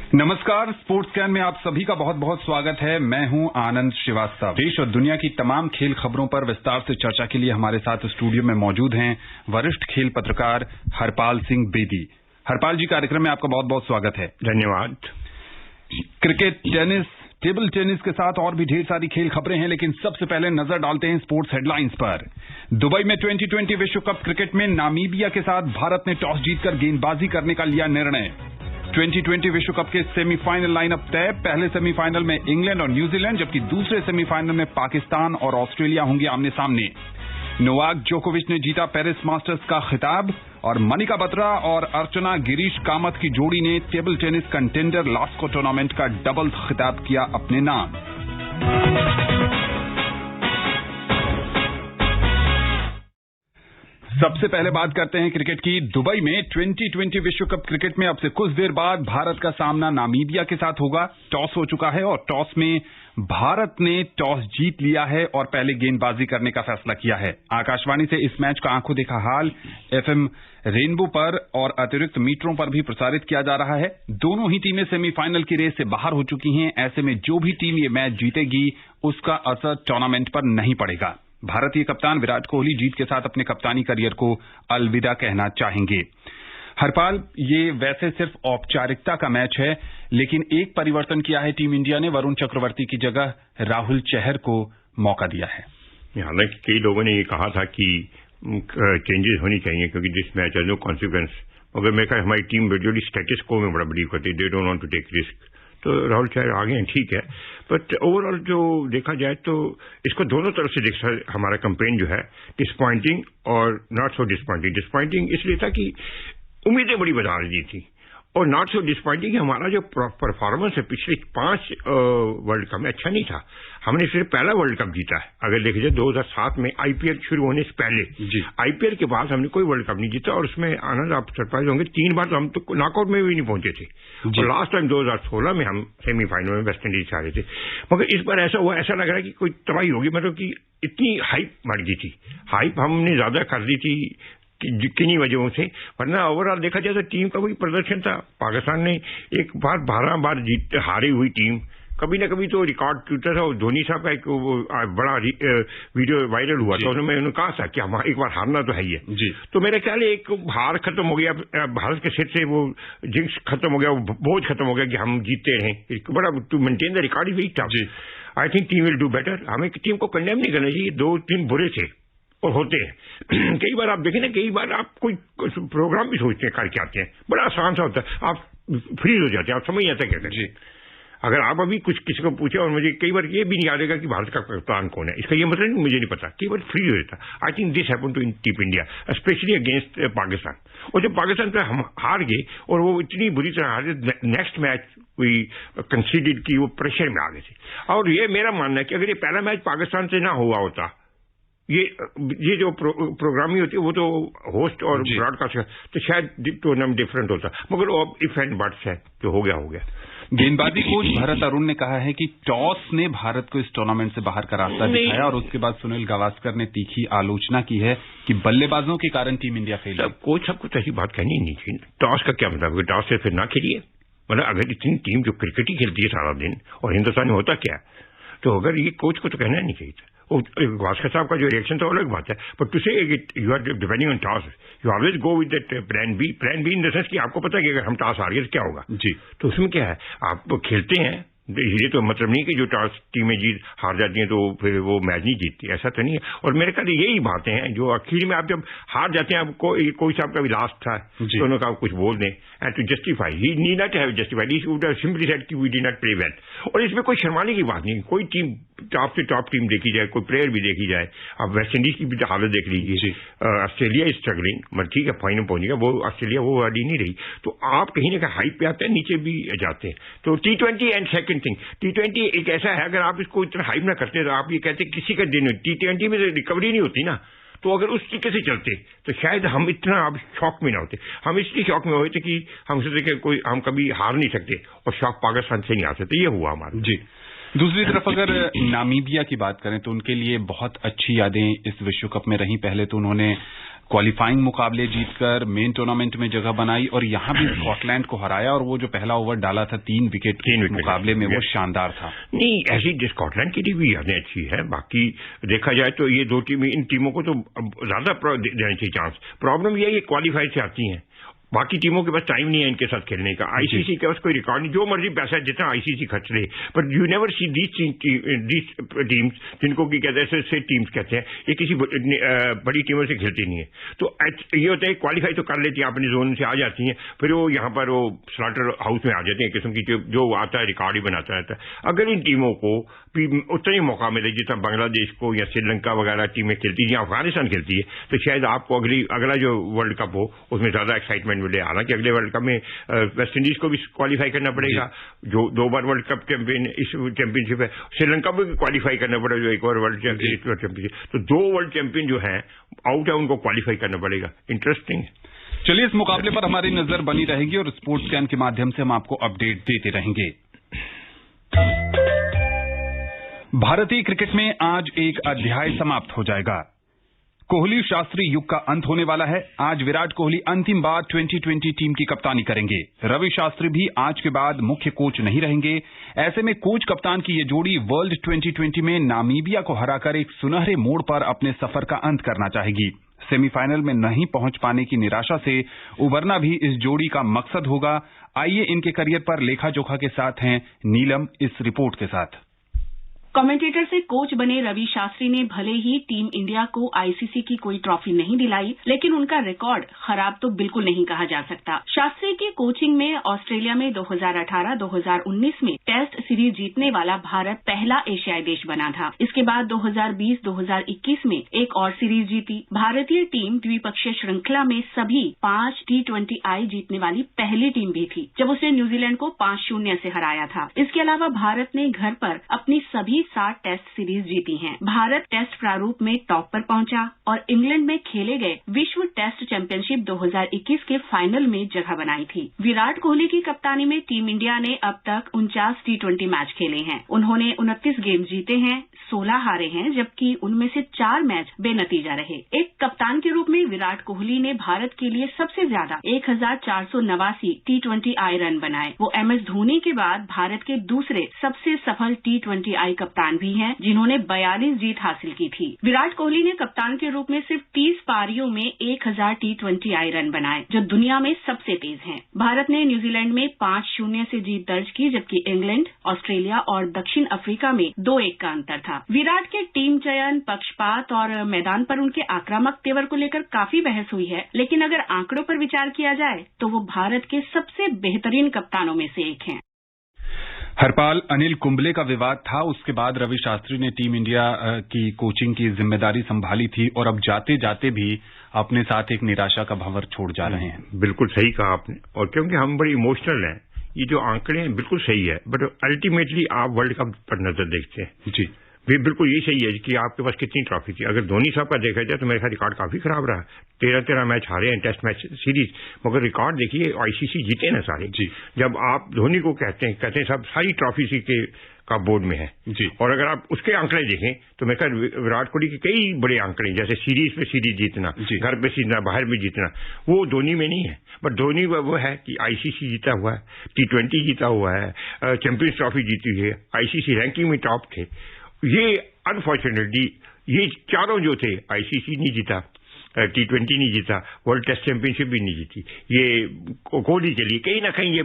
नमस्कार, sports can में आप सभी का बहुत बहुत स्वागत है। मैं हूं आनंद श्रीवास्तव। देश और दुनिया की तमाम खेल खबरों पर विस्तार से चर्चा के लिए हमारे साथ स्टूडियो में मौजूद हैं वरिष्ठ खेल पत्रकार हरपाल सिंह बेदी। हरपाल जी, कार्यक्रम में आपका बहुत बहुत स्वागत है। धन्यवाद। क्रिकेट, टेनिस, टेबल टेनिस के साथ और भी ढेर सारी खेल खबरें हैं, लेकिन सबसे पहले नजर डालते हैं स्पोर्ट्स हेडलाइंस पर। दुबई में 2020 विश्व कप क्रिकेट में नामीबिया के साथ भारत ने टॉस जीतकर गेंदबाजी करने का लिया निर्णय। 2020 विश्व कप के सेमीफाइनल लाइनअप तय। पहले सेमीफाइनल में इंग्लैंड और न्यूजीलैंड, जबकि दूसरे सेमीफाइनल में पाकिस्तान और ऑस्ट्रेलिया होंगे आमने सामने। नोवाक जोकोविच ने जीता पेरिस मास्टर्स का खिताब और मनिका बत्रा और अर्चना गिरीश कामत की जोड़ी ने table tennis contender LASCO tournament का डबल्स खिताब किया अपने नाम। सबसे पहले बात करते हैं क्रिकेट की। दुबई में 2020 विश्व कप क्रिकेट में अब से कुछ देर बाद भारत का सामना नामीबिया के साथ होगा। टॉस हो चुका है और टॉस में भारत ने टॉस जीत लिया है और पहले गेंदबाजी करने का फैसला किया है। आकाशवाणी से इस मैच का आंखों देखा हाल FM रेनबो पर और अतिरिक्त मीटरों पर भी प्रसारित किया जा रहा है। दोनों ही टीमें सेमीफाइनल की रेस से बाहर हो चुकी हैं। ऐसे में जो भी टीम ये मैच जीतेगी उसका असर टूर्नामेंट पर नहीं पड़ेगा। भारतीय कप्तान विराट कोहली जीत के साथ अपने कप्तानी करियर को अलविदा कहना चाहेंगे। हरपाल, ये वैसे सिर्फ औपचारिकता का मैच है, लेकिन एक परिवर्तन किया है टीम इंडिया ने। वरुण चक्रवर्ती की जगह राहुल चहर को मौका दिया है। हालांकि कई लोगों ने ये कहा था कि चेंजेस होनी चाहिए क्योंकि this match has no consequence, मगर मेरे ख्याल हमारी टीम यूजुअली स्टेटस को में बड़ा बिलीव करती है। They don't want to take risk, तो राहुल चहर आ गए, ठीक है। बट ओवरऑल जो देखा जाए तो इसको दोनों तरफ से देखा। हमारा कैंपेन जो है डिसपॉइंटिंग और नॉट सो डिसपॉइंटिंग। डिसपॉइंटिंग इसलिए था कि उम्मीदें बड़ी बता रही थी, और नॉट सो डिसपॉइंटिंग हमारा जो परफॉर्मेंस है पिछले 5 वर्ल्ड कप में अच्छा नहीं था। हमने सिर्फ पहला वर्ल्ड कप जीता है। अगर देखा जाए 2007 में IPL शुरू होने से पहले, IPL के बाद हमने कोई वर्ल्ड कप नहीं जीता, और उसमें आनंद आप सरप्राइज होंगे 3 बार तो हम तो नॉकआउट में भी नहीं पहुंचे थे। और लास्ट टाइम 2016 में हम सेमीफाइनल में वेस्ट इंडीज आ रहे थे। मगर इस बार ऐसा हुआ, ऐसा लग रहा है कि कोई तबाही होगी, मतलब कि इतनी हाइप बढ़ गई थी। हाइप हमने ज्यादा कर दी थी किन्हीं वजहों से, वरना ओवरऑल देखा जाए तो टीम का वही प्रदर्शन था। पाकिस्तान ने एक बार 12 बार हारी हुई टीम, कभी ना कभी तो रिकॉर्ड टूटा था। और धोनी साहब का एक बड़ा वीडियो वायरल हुआ था, उसमें उन्होंने कहा था कि हम एक बार हारना तो है ही है। तो मेरे ख्याल एक हार खत्म हो गया, भारत के सिर से वो जिंक्स खत्म हो गया, वो बोझ खत्म हो गया कि हम जीतते रहें। एक बड़ा to maintain the record is tough. I think team will do better. हमें टीम को कंडेम नहीं करना चाहिए। 2-3 बुरे थे और होते हैं। कई बार आप देखें ना, कई बार आप कोई प्रोग्राम भी सोचते हैं, करके आते हैं, बड़ा आसान सा होता है, आप फ्रीज हो जाते हैं, आप समझ जाते हैं क्या करते हैं। अगर आप अभी कुछ किसी को पूछे और मुझे कई बार ये भी नहीं यादेगा कि भारत का कप्तान कौन है, इसका ये मतलब नहीं, मुझे नहीं पता, कई बार फ्री हो जाता। I think this happen to team India specially against Pakistan. और जब पाकिस्तान पे हम हार गए और वो इतनी बुरी तरह हारे, नेक्स्ट मैच वी कंसीडर्ड कि वो प्रेशर में आ गए थे। और ये मेरा मानना है कि अगर ये पहला मैच पाकिस्तान से ना हुआ होता, ये जो प्रोग्रामिंग होती है वो तो होस्ट और ब्रॉडकास्ट, तो शायद टूर्नामेंट डिफरेंट होता। मगर वो अब इफ एंड बट्स है, जो हो गया हो गया। गेंदबाजी कोच भरत अरुण ने कहा है कि टॉस ने भारत को इस टूर्नामेंट से बाहर का रास्ता दिखाया, और उसके बाद सुनील गावस्कर ने तीखी आलोचना की है कि बल्लेबाजों के कारण टीम इंडिया फेल है। कोच सबको तो ऐसी बात कहनी नहीं चाहिए। टॉस का क्या मतलब, टॉस से फिर ना खेलिए। मतलब अगर इतनी टीम जो क्रिकेट ही खेलती है सारा दिन, और हिंदुस्तान में होता क्या, तो अगर ये कोच को तो कहना नहीं चाहिए था। गावस्कर साहब का जो रिएक्शन था वो अलग बात है, but to say you are depending on toss, you always go with that plan B in the sense कि आपको पता है कि अगर हम टॉस हार गए तो क्या होगा। तो उसमें क्या है, आप खेलते हैं। ये तो मतलब नहीं कि जो टॉस टीमें जीत हार जाती हैं तो फिर वो मैच नहीं जीतती, ऐसा तो नहीं है। और मेरे ख्याल यही बातें हैं जो आखिर में आप जब हार जाते हैं, आपको कोई साहब का भी लास्ट था, तो उन्होंने कहा कुछ बोल दें and to justify, he need not have justified, he would have simply said कि we did not play well. और इसमें कोई शर्माने की बात नहीं। कोई टीम टॉप से टॉप टीम देखी जाए, कोई प्लेयर भी देखी जाए, आप वेस्ट इंडीज की भी हालत देख लीजिए, ऑस्ट्रेलिया इज स्ट्रगलिंग, मगर ठीक है फाइनल पहुंचेगा, वो ऑस्ट्रेलिया वो वाली नहीं रही। तो आप कहीं ना कहीं हाइप पे आते हैं, नीचे भी जाते हैं। तो T20 and second thing, T20 एक ऐसा है, अगर आप इसको इतना हाइप ना करते तो आप ये कहते किसी का दिन, T20 में रिकवरी नहीं होती ना, तो अगर उस तरीके से चलते तो शायद हम इतना अब शॉक में ना होते। हम इसलिए शॉक में हुए थे कि हम सोचते कि कोई हम कभी हार नहीं सकते, और शॉक पाकिस्तान से नहीं आ सकते। ये हुआ हमारा। दूसरी तरफ अगर नामीबिया की बात करें तो उनके लिए बहुत अच्छी यादें इस विश्व कप में रही। पहले तो उन्होंने क्वालिफाइंग मुकाबले जीतकर मेन टूर्नामेंट में जगह बनाई और यहां भी स्कॉटलैंड को हराया और वो जो पहला ओवर डाला था 3 विकेट मुकाबले में वो शानदार था। नहीं, ऐसी स्कॉटलैंड की टीम भी अच्छी है। बाकी देखा जाए तो ये दो टीमें, इन टीमों को तो ज्यादा देना चाहिए चांस। प्रॉब्लम ये है ये क्वालिफाई से आती हैं, बाकी टीमों के पास टाइम नहीं है इनके साथ खेलने का। आईसीसी के पास कोई रिकॉर्ड नहीं, जो मर्जी पैसा जितना आईसीसी खर्च ले, पर you never see these teams जिनको की कहते हैं से टीम्स कहते हैं, ये किसी बड़ी टीमों से खेलती नहीं है। तो ये होता है क्वालिफाई तो कर लेती हैं, अपने जोन से आ जाती हैं, फिर वो यहाँ पर वो स्लॉटर हाउस में आ जाती हैं, किस्म की जो आता है रिकॉर्ड ही बनाता रहता है। अगर इन टीमों को उतना ही मौका मिले जितना बांग्लादेश को या श्रीलंका वगैरह टीमें खेलती है या अफगानिस्तान खेलती है, तो शायद आपको अगला जो वर्ल्ड कप हो उसमें ज्यादा एक्साइटमेंट मिले। हालांकि अगले वर्ल्ड कप में वेस्ट इंडीज को भी क्वालिफाई करना पड़ेगा, जो 2 बार वर्ल्ड कप चैंपियन इस चैंपियनशिप है। श्रीलंका को भी क्वालिफाई करना पड़ेगा, जो एक और वर्ल्ड चैंपियनशिप। तो 2 वर्ल्ड चैंपियन जो है आउट है, उनको क्वालिफाई करना पड़ेगा। इंटरेस्टिंग। चलिए, इस मुकाबले पर हमारी नजर बनी रहेगी और स्पोर्ट्स स्कैन के माध्यम से हम आपको अपडेट देते रहेंगे। भारतीय क्रिकेट में आज एक अध्याय समाप्त हो जाएगा। कोहली शास्त्री युग का अंत होने वाला है। आज विराट कोहली अंतिम बार 2020 टीम की कप्तानी करेंगे। रवि शास्त्री भी आज के बाद मुख्य कोच नहीं रहेंगे। ऐसे में कोच कप्तान की ये जोड़ी वर्ल्ड 2020 में नामीबिया को हराकर एक सुनहरे मोड़ पर अपने सफर का अंत करना चाहेगी। सेमीफाइनल में नहीं पहुंच पाने की निराशा से उबरना भी इस जोड़ी का मकसद होगा। आइए इनके करियर पर लेखा जोखा के साथ हैं नीलम इस रिपोर्ट के साथ। कमेंटेटर से कोच बने रवि शास्त्री ने भले ही टीम इंडिया को आईसीसी की कोई ट्रॉफी नहीं दिलाई, लेकिन उनका रिकॉर्ड खराब तो बिल्कुल नहीं कहा जा सकता। शास्त्री की कोचिंग में ऑस्ट्रेलिया में 2018-2019 में टेस्ट सीरीज जीतने वाला भारत पहला एशियाई देश बना था। इसके बाद 2020-2021 में एक और सीरीज जीती। भारतीय टीम द्विपक्षीय श्रृंखला में सभी 5 T20I जीतने वाली पहली टीम भी थी, जब उसने न्यूजीलैंड को 5-0 से हराया था। इसके अलावा भारत ने घर पर अपनी सभी 7 टेस्ट सीरीज जीती हैं। भारत टेस्ट प्रारूप में टॉप पर पहुंचा और इंग्लैंड में खेले गए विश्व टेस्ट चैंपियनशिप 2021 के फाइनल में जगह बनाई थी। विराट कोहली की कप्तानी में टीम इंडिया ने अब तक 49 T20 मैच खेले हैं। उन्होंने 29 गेम जीते हैं, 16 हारे हैं, जबकि उनमें से 4 मैच बेनतीजा रहे। एक कप्तान के रूप में विराट कोहली ने भारत के लिए सबसे ज्यादा 1489 T20I रन बनाए। वो MS धोनी के बाद भारत के दूसरे सबसे सफल T20I कप्तान भी हैं, जिन्होंने 42 जीत हासिल की थी। विराट कोहली ने कप्तान के रूप में सिर्फ 30 पारियों में 1000 T20I रन बनाए, जो दुनिया में सबसे तेज हैं। भारत ने न्यूजीलैंड में 5-0 से जीत दर्ज की, जबकि इंग्लैंड, ऑस्ट्रेलिया और दक्षिण अफ्रीका में 2-1 का अंतर था। विराट के टीम चयन, पक्षपात और मैदान पर उनके आक्रामक तेवर को लेकर काफी बहस हुई है, लेकिन अगर आंकड़ों पर विचार किया जाए तो वो भारत के सबसे बेहतरीन कप्तानों में से एक हैं। हरपाल, अनिल कुंबले का विवाद था, उसके बाद रवि शास्त्री ने टीम इंडिया की कोचिंग की जिम्मेदारी संभाली थी और अब जाते जाते भी अपने साथ एक निराशा का भंवर छोड़ जा रहे हैं। बिल्कुल सही कहा आपने, और क्योंकि हम बड़ी इमोशनल हैं, ये जो आंकड़े हैं बिल्कुल सही है, बट अल्टीमेटली आप वर्ल्ड कप पर नजर देखते हैं। जी, बिल्कुल ये सही है कि आपके पास कितनी ट्रॉफी थी। अगर धोनी साहब का देखा जाए तो मेरे ख्याल रिकॉर्ड काफी खराब रहा। 13 मैच हारे हैं टेस्ट मैच सीरीज, मगर रिकॉर्ड देखिए आईसीसी जीते ना सारे। जी, जब आप धोनी को कहते हैं सब सारी ट्रॉफी सी के का बोर्ड में है जी। और अगर आप उसके आंकड़े देखें तो मेरे ख्याल विराट कोहली के कई बड़े आंकड़े, जैसे सीरीज पे सीरीज जीतना, घर पे जीतना, बाहर में जीतना, वो धोनी में नहीं है। बट धोनी वो है कि आईसीसी जीता हुआ है, T20 जीता हुआ है, चैंपियंस ट्रॉफी जीती है, आईसीसी रैंकिंग में टॉप थे। ये अनफॉर्चुनेटली ये चारों जो थे, आईसीसी नहीं जीता, T20 नहीं जीता, वर्ल्ड टेस्ट चैंपियनशिप भी नहीं जीती। ये कोहली के लिए कहीं ना कहीं ये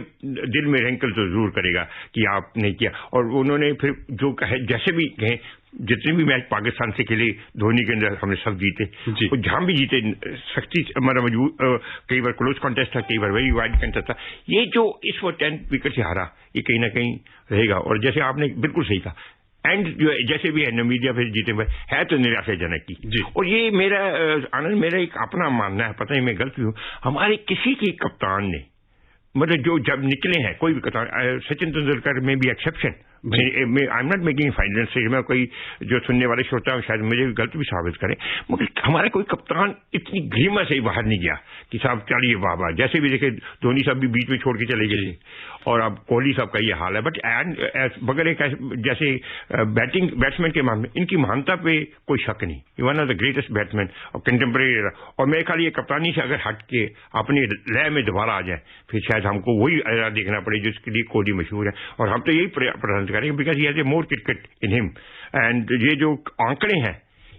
दिल में रैंकल तो जरूर करेगा कि आपने किया। और उन्होंने फिर जो कहे, जैसे भी कहें, जितने भी मैच पाकिस्तान से खेले धोनी के अंदर हमने सब जीते, और जहां भी जीते सख्ती हमारा मजबूत, कई बार क्लोज कॉन्टेस्ट था, कई बार वेरी वाइड कॉन्टेस्ट था। ये जो इस वक्त 10 विकेट से हारा, ये कहीं ना कहीं रहेगा। और जैसे आपने बिल्कुल सही कहा, एंड जो जैसे भी है नामीबिया फिर जीते हुए है तो निराशाजनक की। और ये मेरा आनंद, मेरा एक अपना मानना है, पता नहीं मैं गलत हूं, हमारे किसी के कप्तान ने, मतलब जो जब निकले हैं कोई भी कप्तान, सचिन तेंदुलकर में भी exception, I am not making final से, मैं कोई जो सुनने वाले श्रोता शायद मुझे गलत भी साबित करें, मगर हमारा कोई कप्तान इतनी ग्रीमा से ही बाहर नहीं गया कि साहब चलिए वाह, जैसे भी देखे धोनी साहब भी बीच में छोड़ के चले गए और अब कोहली साहब का ये हाल है। बट मगर एक जैसे बैट्समैन के मामले इनकी महानता पे कोई शक नहीं, one of the greatest batsman और कंटेम्प्रेरी। और मेरे ख्याल ये कप्तानी से अगर हट के अपनी लय में दोबारा आ जाए फिर शायद हमको वही एरा देखना पड़े जिसके लिए कोहली मशहूर है, और हम तो यही पसंद करेंगे because he has a more cricket in him. And ये जो आंकड़े हैं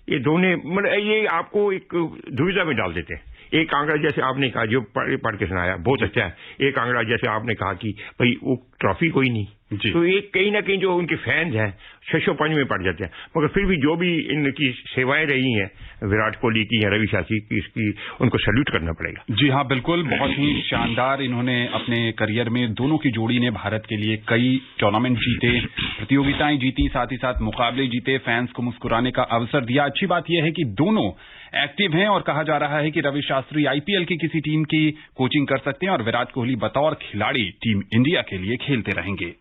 ये दोनों मतलब ये आपको एक दुविधा में डाल देते हैं। एक आंकड़ा जैसे आपने कहा जो पढ़ के सुनाया बहुत अच्छा है, एक आंकड़ा जैसे आपने कहा कि भाई वो ट्रॉफी कोई नहीं, तो एक कहीं ना कहीं जो उनके फैंस हैं शशोपंज में पड़ जाते हैं। मगर फिर भी जो भी इनकी सेवाएं रही हैं विराट कोहली की या रवि शास्त्री की, इसकी उनको सैल्यूट करना पड़ेगा। जी हाँ, बिल्कुल, बहुत ही शानदार इन्होंने अपने करियर में दोनों की जोड़ी ने भारत के लिए कई टूर्नामेंट जीते, प्रतियोगिताएं जीती, साथ ही साथ मुकाबले जीते, फैंस को मुस्कुराने का अवसर दिया। अच्छी बात यह है कि दोनों एक्टिव हैं और कहा जा रहा है कि रवि शास्त्री आईपीएल की किसी टीम की कोचिंग कर सकते हैं और विराट कोहली बतौर खिलाड़ी टीम इंडिया के लिए खेलते रहेंगे।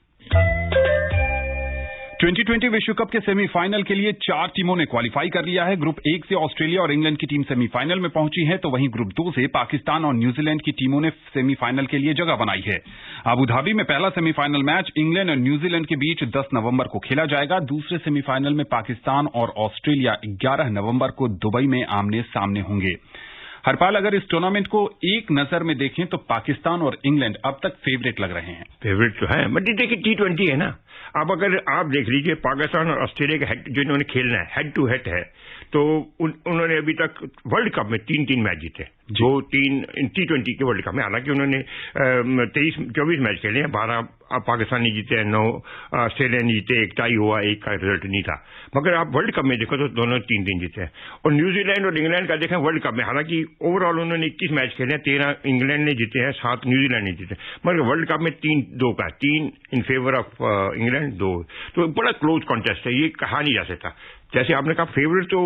2020 विश्व कप के सेमीफाइनल के लिए 4 टीमों ने क्वालिफाई कर लिया है। ग्रुप 1 से ऑस्ट्रेलिया और इंग्लैंड की टीम सेमीफाइनल में पहुंची है, तो वहीं ग्रुप 2 से पाकिस्तान और न्यूजीलैंड की टीमों ने सेमीफाइनल के लिए जगह बनाई है। अबू धाबी में पहला सेमीफाइनल मैच इंग्लैंड और न्यूजीलैंड के बीच 10 नवंबर को खेला जाएगा। दूसरे सेमीफाइनल में पाकिस्तान और ऑस्ट्रेलिया 11 नवंबर को दुबई में आमने सामने होंगे। हरपाल, अगर इस टूर्नामेंट को एक नजर में देखें तो पाकिस्तान और इंग्लैंड अब तक फेवरेट लग रहे हैं। फेवरेट तो है, बट देखिए T20 है ना। अब अगर आप देख लीजिए पाकिस्तान और ऑस्ट्रेलिया का जो इन्होंने खेलना है हेड टू हेड है, तो उन्होंने अभी तक वर्ल्ड कप में 3 मैच जीते, 2-3 T20 के वर्ल्ड कप में। हालांकि उन्होंने 23-24 मैच खेले हैं, 12 पाकिस्तान ने जीते हैं, 9 ऑस्ट्रेलिया ने जीते, 1 टाई हुआ, 1 का रिजल्ट नहीं था। मगर आप वर्ल्ड कप में देखो तो दोनों 3 जीते हैं। और न्यूजीलैंड और इंग्लैंड का देखें वर्ल्ड कप में, हालांकि ओवरऑल उन्होंने 21 मैच खेले हैं, 13 इंग्लैंड ने जीते हैं, 7 न्यूजीलैंड ने जीते, मगर वर्ल्ड कप में 3-2 का 3 इन फेवर ऑफ इंग्लैंड, 2। तो बड़ा क्लोज कॉन्टेस्ट है, ये कहा नहीं जा सकता। जैसे आपने कहा फेवरेट तो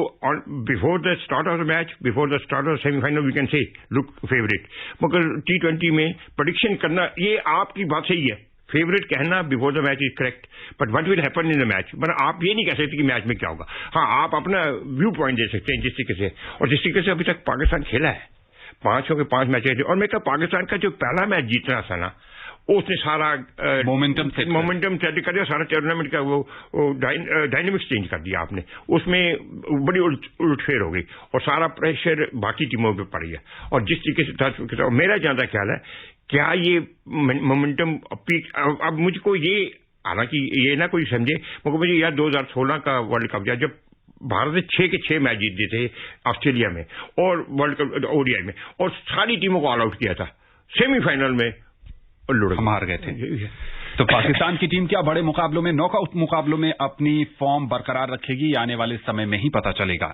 before the start of the match, before the start of semifinal we can say look favourite, मगर T20 में प्रेडिक्शन करना ये आपकी बात सही है, फेवरेट कहना before the match is correct, but what will happen in the match, मतलब आप ये नहीं कह सकते कि मैच में क्या होगा। हाँ, आप अपना व्यू पॉइंट दे सकते हैं जिस तरीके से, और जिस तरीके से अभी तक पाकिस्तान खेला है, 5 के 5 मैच थे। और मैं कहा पाकिस्तान का जो पहला मैच जीतना था ना, उसने सारा मोमेंटम सेट कर दिया, सारा टूर्नामेंट का वो डायनेमिक्स चेंज कर दिया आपने, उसमें बड़ी उलटफेर हो गई और सारा प्रेशर बाकी टीमों पे पड़ गया। और जिस तरीके से था, मेरा ज्यादा ख्याल है क्या ये मोमेंटम पीक, अब मुझको ये, हालांकि ये ना कोई समझे, मगर मुझे याद 2016 का वर्ल्ड कप जब भारत ने 6 के 6 मैच जीते थे ऑस्ट्रेलिया में और वर्ल्ड कप ओडीआई में, और सारी टीमों को ऑल आउट किया था, सेमीफाइनल में हम हार गए थे। तो पाकिस्तान की टीम क्या बड़े मुकाबलों में, नॉकआउट मुकाबलों में अपनी फॉर्म बरकरार रखेगी, आने वाले समय में ही पता चलेगा।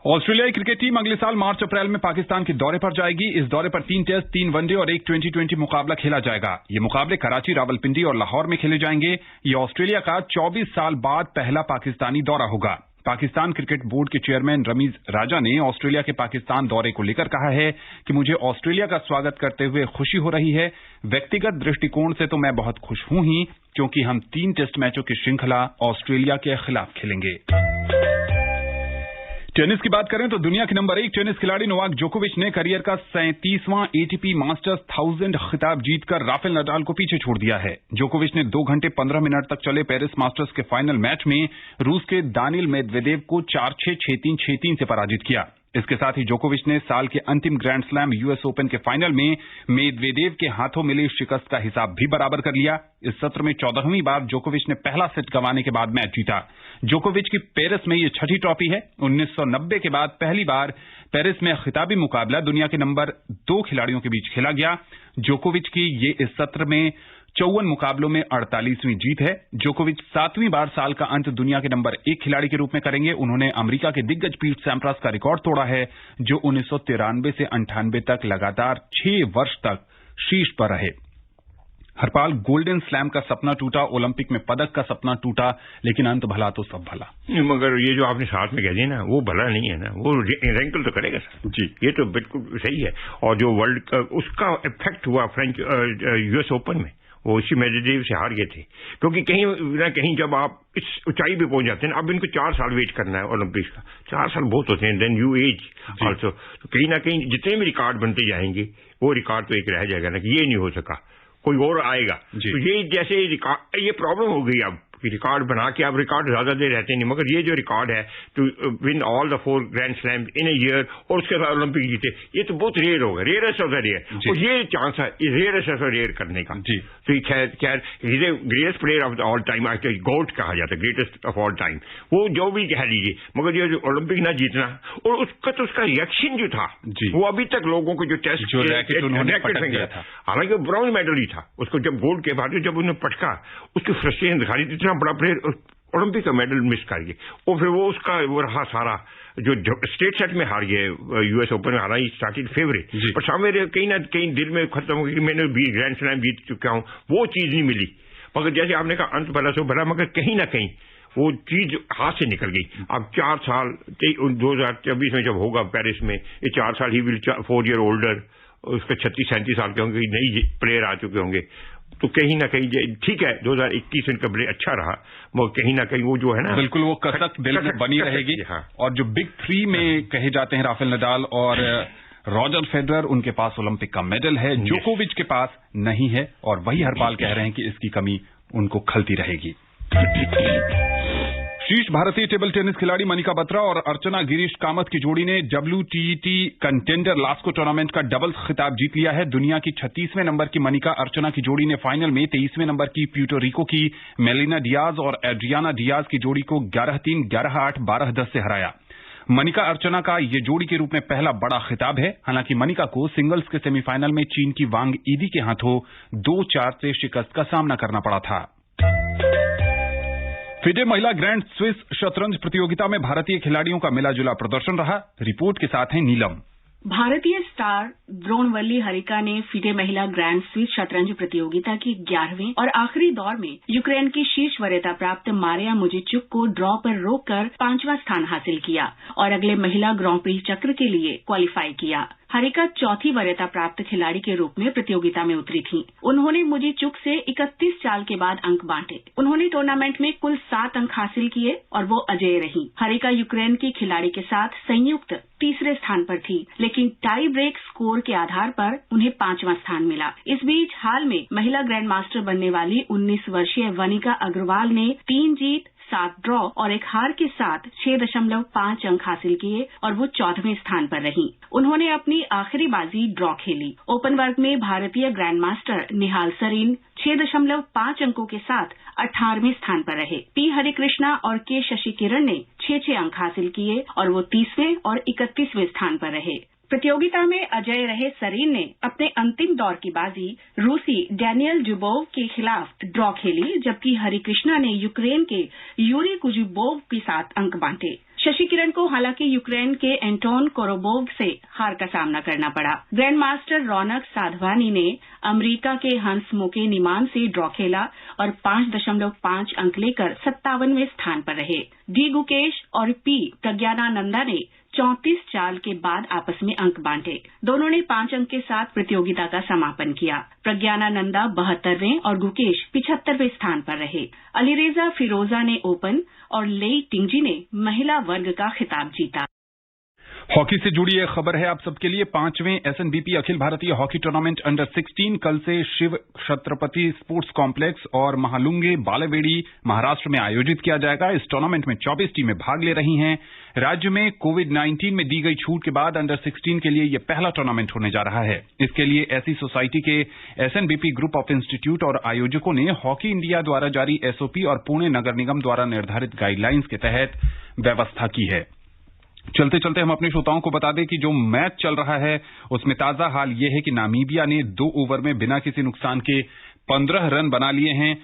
ऑस्ट्रेलियाई क्रिकेट टीम अगले साल मार्च अप्रैल में पाकिस्तान के दौरे पर जाएगी। इस दौरे पर 3 टेस्ट, 3 वनडे और 1 2020 मुकाबला खेला जाएगा। ये मुकाबले कराची, रावलपिंडी और लाहौर में खेले जाएंगे। ये ऑस्ट्रेलिया का 24 साल बाद पहला पाकिस्तानी दौरा होगा। पाकिस्तान क्रिकेट बोर्ड के चेयरमैन रमीज राजा ने ऑस्ट्रेलिया के पाकिस्तान दौरे को लेकर कहा है कि मुझे ऑस्ट्रेलिया का स्वागत करते हुए खुशी हो रही है। व्यक्तिगत दृष्टिकोण से तो मैं बहुत खुश हूं ही, क्योंकि हम 3 टेस्ट मैचों की श्रृंखला ऑस्ट्रेलिया के खिलाफ खेलेंगे। टेनिस की बात करें तो दुनिया के नंबर 1 टेनिस खिलाड़ी नोवाक जोकोविच ने करियर का 37वां एटीपी मास्टर्स 1000 खिताब जीतकर राफेल नडाल को पीछे छोड़ दिया है। जोकोविच ने 2 घंटे 15 मिनट तक चले पेरिस मास्टर्स के फाइनल मैच में रूस के दानिल मेदवेदेव को 4-6, 6-3, 6-3 से पराजित किया। इसके साथ ही जोकोविच ने साल के अंतिम ग्रैंड स्लैम यूएस ओपन के फाइनल में मेदवेदेव के हाथों मिली शिकस्त का हिसाब भी बराबर कर लिया। इस सत्र में 14वीं बार जोकोविच ने पहला सेट गंवाने के बाद मैच जीता। जोकोविच की पेरिस में ये 6ठी ट्रॉफी है। 1990 के बाद पहली बार पेरिस में खिताबी मुकाबला दुनिया के नंबर 2 खिलाड़ियों के बीच खेला गया। जोकोविच की ये इस सत्र में 54 मुकाबलों में 48वीं जीत है। जोकोविच 7वीं बार साल का अंत दुनिया के नंबर 1 खिलाड़ी के रूप में करेंगे। उन्होंने अमेरिका के दिग्गज पीट सैम्प्रास का रिकॉर्ड तोड़ा है, जो 1993 से 98 तक लगातार 6 वर्ष तक शीर्ष पर रहे। हरपाल, गोल्डन स्लैम का सपना टूटा, ओलंपिक में पदक का सपना टूटा, लेकिन अंत भला तो सब भला। मगर ये जो आपने साथ में कह दिया ना, वो भला नहीं है ना, वो रैंकल तो करेगा सर जी, ये तो बिल्कुल सही है। और जो वर्ल्ड उसका इफेक्ट हुआ फ्रेंच यूएस ओपन में, वो इसी मेडवेदेव से हार गए थे, क्योंकि कहीं ना कहीं जब आप इस ऊंचाई पे पहुंच जाते हैं, अब इनको 4 साल वेट करना है ओलंपिक्स का, 4 साल बहुत होते हैं, देन यू एज ऑल्सो, तो कहीं ना कहीं जितने भी रिकॉर्ड बनते जाएंगे वो रिकॉर्ड तो एक रह जाएगा ना कि ये नहीं हो सका, कोई और आएगा। तो ये जैसे रिकॉर्ड, ये प्रॉब्लम हो गई अब कि रिकॉर्ड बना के, अब रिकॉर्ड ज्यादा देर रहते नहीं, मगर ये जो रिकॉर्ड है to win all the 4 grand slam in a year और उसके बाद ओलंपिक जीते, ये तो बहुत रेयर होगा, रेयरेस्ट ऑफ द रेयर, और ये चांस है रेयरेस्ट ऑफ द रेयर करने का। तो खैर is a greatest player of all time, GOAT कहा जाता है, ग्रेटेस्ट ऑफ ऑल टाइम, वो जो भी कह लीजिए, मगर ये जो ओलंपिक ना जीतना और उसका तो उसका रिएक्शन जो था वो अभी तक लोगों को जो टेस्ट हालांकि ब्रॉन्ज मेडल ही था, उसको जब गोल्ड के बाद जब उन्होंने पटका उसकी फ्रस्ट्रेशन दिखा रही थी, इतना बड़ा प्लेयर ओलंपिक का मेडल मिस कर गए, और फिर वो उसका वो रहा सारा जो स्टेट सेट में हार गए, यूएस ओपन में हारा, ही स्टार्टेड फेवरेट, पर सामने कहीं ना कहीं दिल में खत्म हो गया कि मैंने भी ग्रैंड स्लैम जीत चुका हूं, वो चीज नहीं मिली। मगर जैसे आपने कहा अंत भला सो भला, मगर कहीं ना कहीं वो चीज हाथ से निकल गई। अब 4 साल 2024 में जब होगा पेरिस में, ये 4 साल ही विल 4 ईयर ओल्डर, उसके 36-37 साल के होंगे, नई प्लेयर आ चुके होंगे, तो कहीं ना कहीं ठीक है 2021 इनका बड़े अच्छा रहा, मगर कहीं ना कहीं वो जो है ना, बिल्कुल वो कसक दिल में बनी रहेगी। और जो बिग 3 में कहे जाते हैं राफेल नडाल और रॉजर फेडरर, उनके पास ओलंपिक का मेडल है, जोकोविच के पास नहीं है, और वही हरपाल कह रहे हैं कि इसकी कमी उनको खलती रहेगी। शीर्ष भारतीय टेबल टेनिस खिलाड़ी मनिका बत्रा और अर्चना गिरीश कामत की जोड़ी ने WTT कंटेंडर लास्को टूर्नामेंट का डबल्स खिताब जीत लिया है। दुनिया की 36वें नंबर की मनिका अर्चना की जोड़ी ने फाइनल में 23वें नंबर की प्यूर्टो रिको की मेलिना डियाज और एड्रियाना डियाज की जोड़ी को 11-3, 11-8, 12-10 से हराया। मनिका अर्चना का ये जोड़ी के रूप में पहला बड़ा खिताब है। हालांकि मनिका को सिंगल्स के सेमीफाइनल में चीन की वांग ईदी के हाथों 2-4 से शिकस्त का सामना करना पड़ा था। फिडे महिला ग्रैंड स्विस शतरंज प्रतियोगिता में भारतीय खिलाड़ियों का मिला-जुला प्रदर्शन रहा। रिपोर्ट के साथ है नीलम। भारतीय स्टार द्रोणवल्ली हरिका ने फिडे महिला ग्रैंड स्विस शतरंज प्रतियोगिता के 11वें और आखिरी दौर में यूक्रेन की शीर्ष वरीयता प्राप्त मारिया मुजिचुक को ड्रॉ पर रोककर 5वां स्थान हासिल किया और अगले महिला ग्रां प्री चक्र के लिए क्वालिफाई किया। हरिका चौथी वरीयता प्राप्त खिलाड़ी के रूप में प्रतियोगिता में उतरी थीं। उन्होंने मुजिचुक से 31 चाल के बाद अंक बांटे। उन्होंने टूर्नामेंट में कुल 7 अंक हासिल किए और वो अजेय रहीं। हरिका यूक्रेन की खिलाड़ी के साथ संयुक्त तीसरे स्थान पर थी, लेकिन टाई ब्रेक स्कोर के आधार पर उन्हें 5वां स्थान मिला। इस बीच हाल में महिला ग्रैंड मास्टर बनने वाली 19 वर्षीय वनिका अग्रवाल ने 3 जीत, 7 ड्रॉ और 1 हार के साथ 6.5 अंक हासिल किए और वो 14वें स्थान पर रहीं। उन्होंने अपनी आखिरी बाजी ड्रॉ खेली। ओपन वर्ग में भारतीय ग्रैंड मास्टर निहाल सरीन 6.5 अंकों के साथ 18वें स्थान पर रहे। पी हरिकृष्णा और के शशि किरण ने 6 अंक हासिल किए और वो 30वें और 31वें स्थान पर रहे। प्रतियोगिता में अजय रहे सरीन ने अपने अंतिम दौर की बाजी रूसी डैनियल जुबोव के खिलाफ ड्रॉ खेली, जबकि हरिकृष्णा ने यूक्रेन के यूरी कुजुबोव के साथ अंक बांटे। शशि किरण को हालांकि यूक्रेन के एंटोन कोरोबोव से हार का सामना करना पड़ा। ग्रैंड मास्टर रौनक साधवानी ने अमेरिका के हंस मोके निमान से ड्रॉ खेला और 5.5 अंक लेकर 57वें स्थान पर रहे। डी गुकेश और पी प्रज्ञानानंदा ने 34 चाल के बाद आपस में अंक बांटे। दोनों ने 5 अंक के साथ प्रतियोगिता का समापन किया। प्रज्ञानानंदा 72वें और गुकेश 75वें स्थान पर रहे। अलीरेजा फिरोजा ने ओपन और लेई टिंगजी ने महिला वर्ग का खिताब जीता। हॉकी से जुड़ी एक खबर है आप सबके लिए। 5वें SNBP Akhil Bharatiya hockey tournament under 16 कल से शिव छत्रपति स्पोर्ट्स कॉम्प्लेक्स और महालुंगे बालेवेड़ी महाराष्ट्र में आयोजित किया जाएगा। इस टूर्नामेंट में 24 टीमें भाग ले रही हैं। राज्य में कोविड-19 में दी गई छूट के बाद अंडर 16 के लिए यह पहला टूर्नामेंट होने जा रहा है। इसके लिए ऐसी सोसाइटी के SNBP ग्रुप ऑफ इंस्टीट्यूट और आयोजकों ने हॉकी इंडिया द्वारा जारी SOP और पुणे नगर निगम द्वारा निर्धारित गाइडलाइंस के तहत व्यवस्था की है। चलते चलते हम अपने श्रोताओं को बता दें कि जो मैच चल रहा है उसमें ताजा हाल यह है कि नामीबिया ने 2 ओवर में बिना किसी नुकसान के 15 रन बना लिए हैं।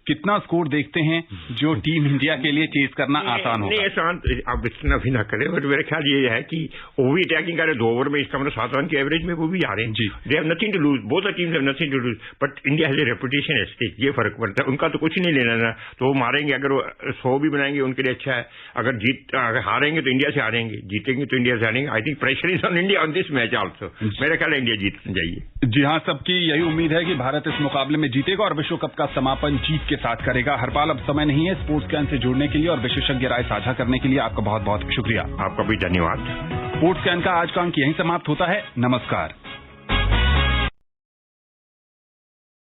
कितना स्कोर देखते हैं जो टीम इंडिया के लिए चेस करना आसान होगा? नहीं, आसान आप इतना भी ना करें, बट मेरा ख्याल ये है कि वो भी अटैकिंग करे 2 ओवर में, इसका मतलब 7 रन के एवरेज में वो भी आ रहे हैं जी। They have nothing to lose, both the teams have nothing to lose, but India has a reputation at stake, ये फर्क पड़ता है। उनका तो कुछ नहीं लेना ना, तो वो मारेंगे, अगर वो 100 भी बनाएंगे उनके लिए अच्छा है, अगर हारेंगे तो इंडिया से हारेंगे, जीतेंगे तो इंडिया से हारेंगे। I think pressure is on India on this match also. मेरा ख्याल है इंडिया जीत जाइए। जी हाँ, सबकी यही उम्मीद है कि भारत इस मुकाबले में जीतेगा और विश्व कप का समापन जीत के साथ करेगा। हरपाल, अब समय नहीं है स्पोर्ट्स कैन से जुड़ने के लिए और विशेषज्ञ राय साझा करने के लिए आपका बहुत बहुत शुक्रिया। आपका भी धन्यवाद। स्पोर्ट्स कैन का आज का अंक यहीं समाप्त होता है। नमस्कार।